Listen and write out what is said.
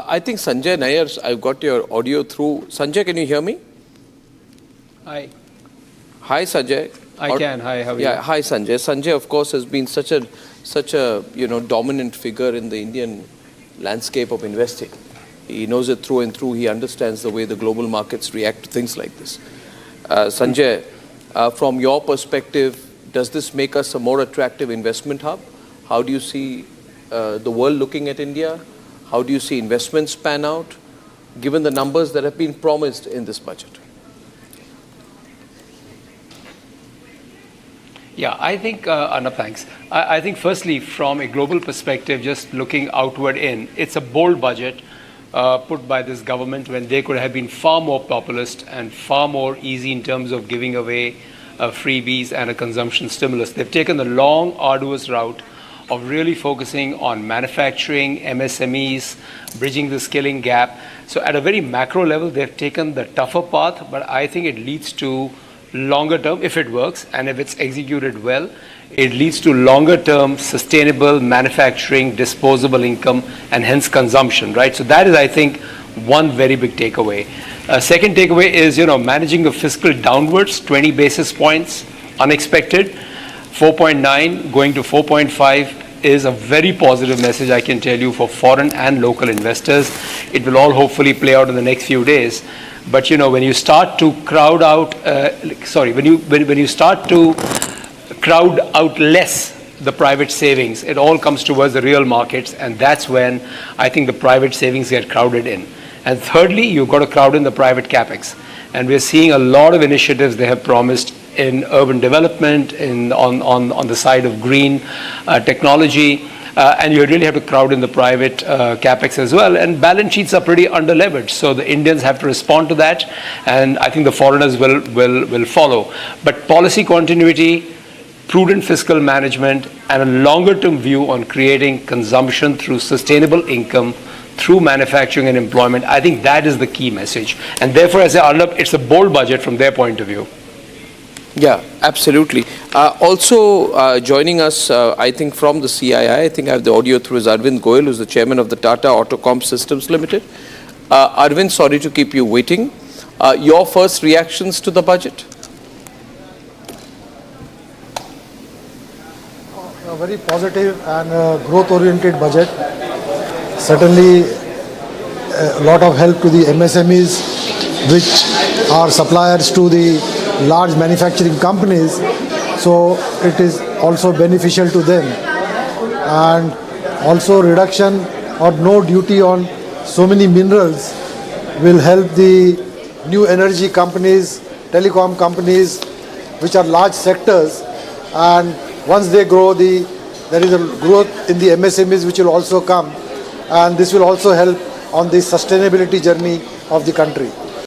I think Sanjay Nayar, I've got your audio through. Sanjay, can you hear me? Hi. Hi, Sanjay. I can. Hi, how are you? Yeah, hi, Sanjay. Sanjay, of course, has been such a dominant figure in the Indian landscape of investing. He knows it through and through. He understands the way the global markets react to things like this. Sanjay, from your perspective, does this make us a more attractive investment hub? How do you see the world looking at India? How do you see investments pan out, given the numbers that have been promised in this budget? Yeah, I think, Arnab, thanks. I think firstly, from a global perspective, just looking outward in, it's a bold budget put by this government when they could have been far more populist and far more easy in terms of giving away freebies and a consumption stimulus. They've taken the long, arduous route of really focusing on manufacturing, MSMEs, bridging the skilling gap. So at a very macro level, they've taken the tougher path, but I think it leads to longer term, if it works, and if it's executed well, it leads to longer term sustainable manufacturing, disposable income, and hence consumption, right? So that is, I think, one very big takeaway. Second takeaway is, managing the fiscal downwards, 20 basis points, unexpected. 4.9 going to 4.5 is a very positive message, I can tell you, for foreign and local investors. It will all hopefully play out in the next few days. But when you start to crowd out, when you start to crowd out less the private savings, it all comes towards the real markets, and that's when I think the private savings get crowded in. And thirdly, you've got to crowd in the private capex. And we're seeing a lot of initiatives they have promised in urban development, on the side of green technology, and you really have to crowd in the private capex as well. And balance sheets are pretty underleveraged, so the Indians have to respond to that, and I think the foreigners will follow. But policy continuity, prudent fiscal management, and a longer-term view on creating consumption through sustainable income, through manufacturing and employment, I think that is the key message. And therefore, as I Arnab, it's a bold budget from their point of view. Yeah, absolutely. Also joining us, I think from the CII, I think I have the audio through, is Arvind Goyal, who's the chairman of the Tata Autocomp Systems Limited. Arvind, sorry to keep you waiting. Your first reactions to the budget? A very positive and growth-oriented budget. Certainly a lot of help to the MSMEs, which are suppliers to the large manufacturing companies, so it is also beneficial to them. And also reduction or no duty on so many minerals will help the new energy companies, telecom companies, which are large sectors, and once they grow, there is a growth in the MSMEs which will also come, and this will also help on the sustainability journey of the country.